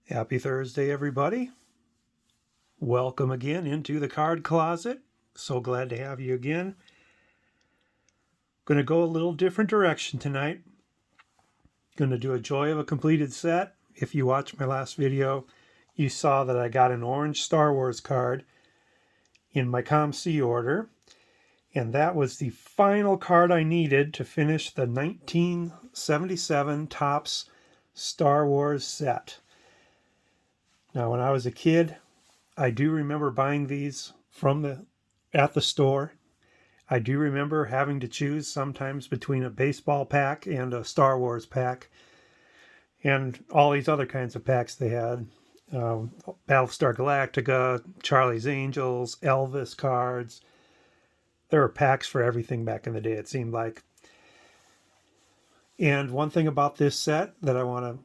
Happy Thursday, everybody. Welcome again into the card closet. So glad to have you again. Going to go a little different direction tonight. Going to do a joy of a completed set. If you watched my last video, you saw that I got an orange Star Wars card in my ComC order. And that was the final card I needed to finish the 1977 Topps Star Wars set. Now, when I was a kid, I do remember buying these at the store. I do remember having to choose sometimes between a baseball pack and a Star Wars pack, and all these other kinds of packs they had. Battlestar Galactica, Charlie's Angels, Elvis cards. There were packs for everything back in the day, it seemed like. And one thing about this set that I want to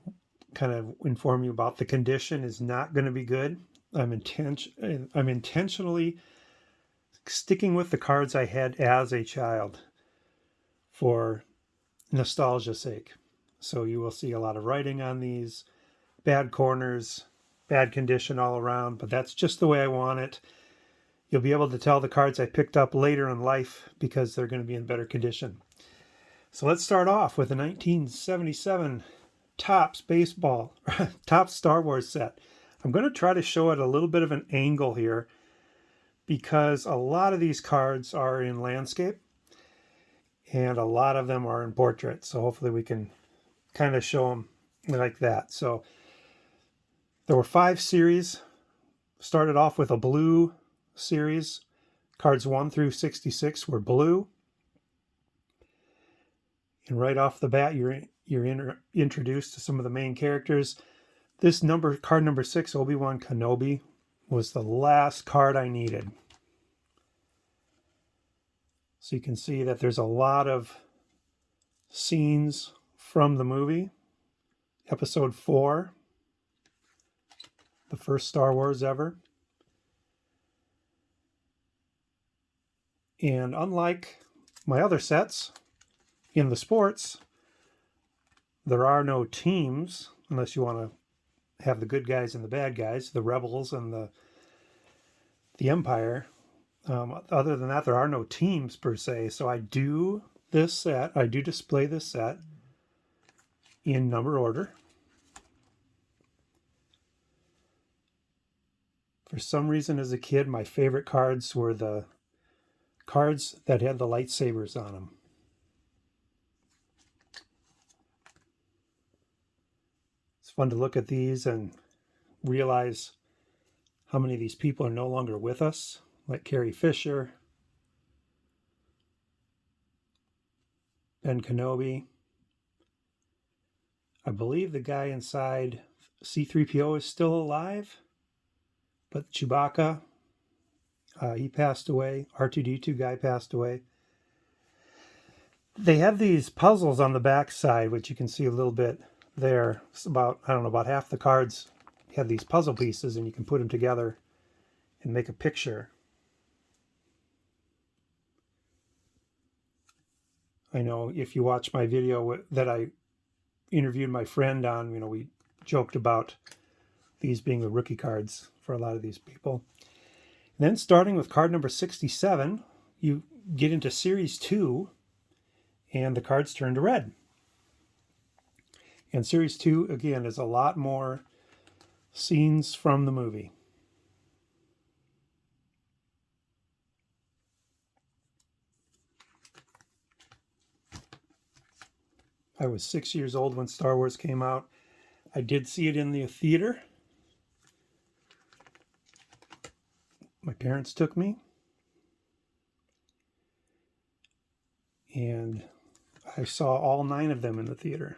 kind of inform you about, the condition is not going to be good. I'm intentionally sticking with the cards I had as a child for nostalgia's sake. So you will see a lot of writing on these, bad corners, bad condition all around, but that's just the way I want it. You'll be able to tell the cards I picked up later in life because they're going to be in better condition. So let's start off with the 1977 Topps baseball, Topps Star Wars set. I'm going to try to show it a little bit of an angle here because a lot of these cards are in landscape and a lot of them are in portrait. So hopefully we can kind of show them like that. So there were 5 series. Started off with a blue series. Cards 1 through 66 were blue. And right off the bat, you're introduced to some of the main characters. This card number 6, Obi-Wan Kenobi, was the last card I needed. So you can see that there's a lot of scenes from the movie. Episode 4, the first Star Wars ever. And unlike my other sets, in the sports, there are no teams unless you want to have the good guys and the bad guys, the rebels and the Empire. Other than that, there are no teams per se. So I do display this set in number order. For some reason, as a kid, my favorite cards were the cards that had the lightsabers on them. It's fun to look at these and realize how many of these people are no longer with us, like Carrie Fisher, Ben Kenobi. I believe the guy inside C-3PO is still alive, but Chewbacca, he passed away. R2-D2 guy passed away. They have these puzzles on the back side, which you can see a little bit there. It's about half the cards have these puzzle pieces, and you can put them together and make a picture. I know if you watch my video that I interviewed my friend on, we joked about these being the rookie cards for a lot of these people. And then starting with card number 67, you get into Series 2, and the cards turn to red. And Series 2, again, is a lot more scenes from the movie. I was 6 years old when Star Wars came out. I did see it in the theater. My parents took me. And I saw all 9 of them in the theater.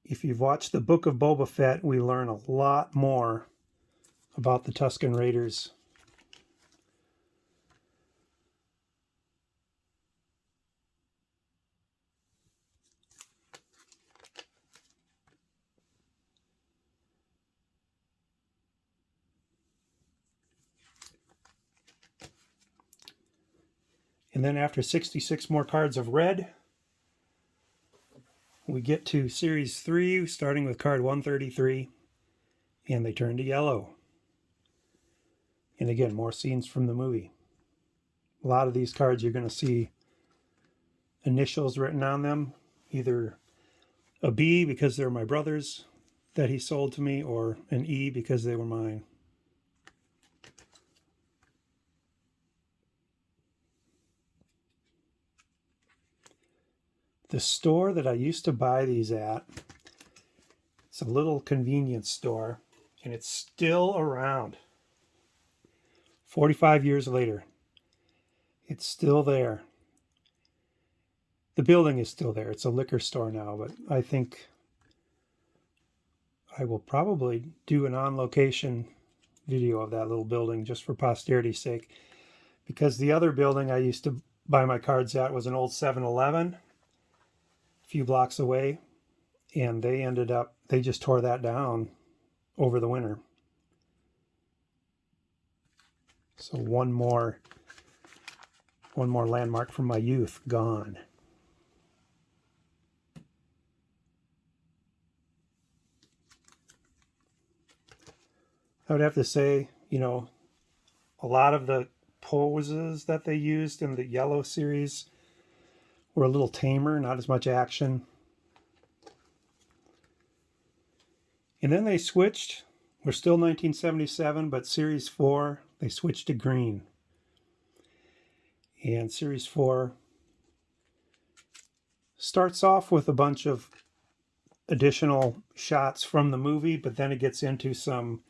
If you've watched the Book of Boba Fett, we learn a lot more about the Tusken Raiders. And then after 66 more cards of red, we get to Series 3, starting with card 133, and they turn to yellow. And again, more scenes from the movie. A lot of these cards you're going to see initials written on them, either a B because they're my brother's that he sold to me, or an E because they were mine. The store that I used to buy these at, it's a little convenience store, and it's still around. 45 years later, it's still there. The building is still there. It's a liquor store now, but I think I will probably do an on-location video of that little building just for posterity's sake, because the other building I used to buy my cards at was an old 7-Eleven a few blocks away, and they just tore that down over the winter. So one more landmark from my youth gone. I would have to say, a lot of the poses that they used in the yellow series were a little tamer, not as much action. And then they switched. We're still 1977, but Series 4, they switched to green. And Series 4 starts off with a bunch of additional shots from the movie, but then it gets into some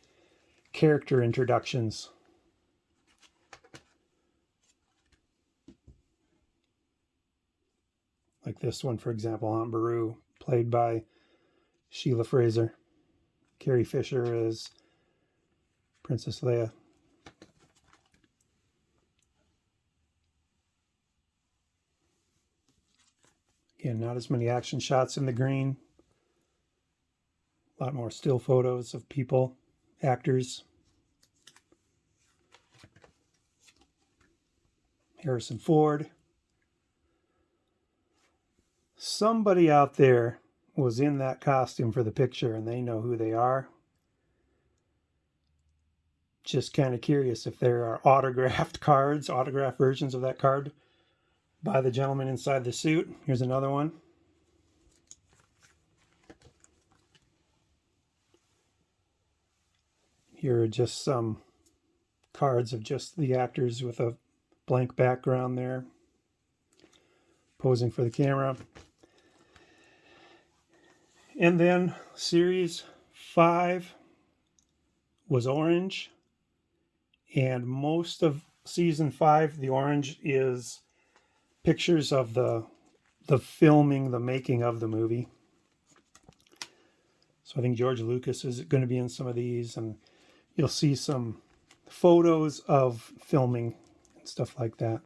character introductions. Like this one, for example, Aunt Beru, played by Sheila Fraser. Carrie Fisher as Princess Leia. Again, not as many action shots in the green. A lot more still photos of people, actors. Harrison Ford. Somebody out there was in that costume for the picture, and they know who they are. Just kind of curious if there are autographed cards, autographed versions of that card by the gentleman inside the suit. Here's another one. Here are just some cards of just the actors with a blank background there, posing for the camera. And then Series 5 was orange. And most of Season 5, the orange is pictures of the filming, the making of the movie. So I think George Lucas is going to be in some of these, and you'll see some photos of filming and stuff like that.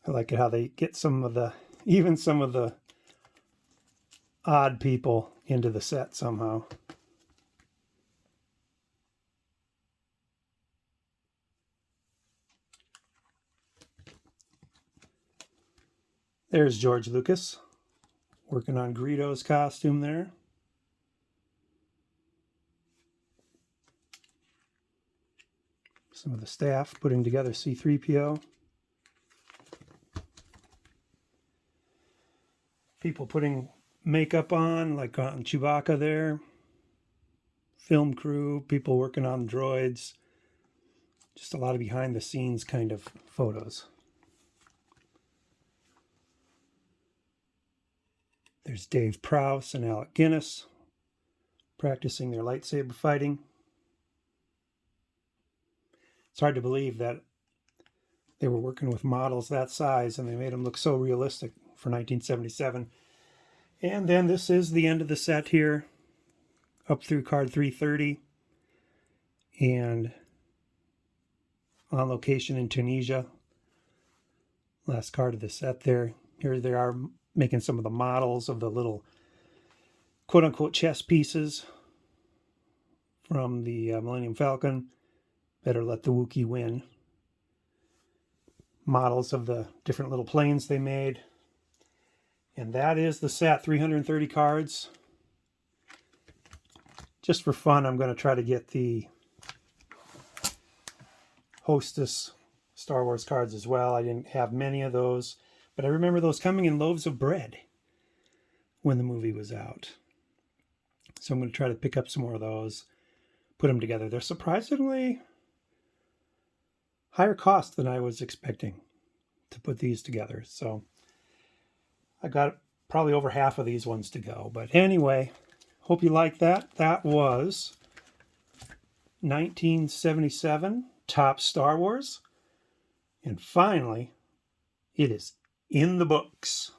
I like it how they get some of the odd people into the set somehow. There's George Lucas working on Greedo's costume there. Some of the staff putting together C-3PO. People putting makeup on, like on Chewbacca there. Film crew, people working on droids. Just a lot of behind the scenes kind of photos. There's Dave Prowse and Alec Guinness practicing their lightsaber fighting. It's hard to believe that they were working with models that size and they made them look so realistic for 1977. And then this is the end of the set here, up through card 330, and on location in Tunisia. Last card of the set there. Here they are making some of the models of the little quote-unquote chess pieces from the Millennium Falcon. Better let the Wookiee win. models of the different little planes they made. And that is the set, 330 cards. Just for fun, I'm going to try to get the Hostess Star Wars cards as well. I didn't have many of those, but I remember those coming in loaves of bread when the movie was out. So I'm going to try to pick up some more of those, put them together. They're surprisingly higher cost than I was expecting to put these together. So I got probably over half of these ones to go. But anyway, hope you like that. That was 1977 Topps Star Wars. And finally, it is in the books.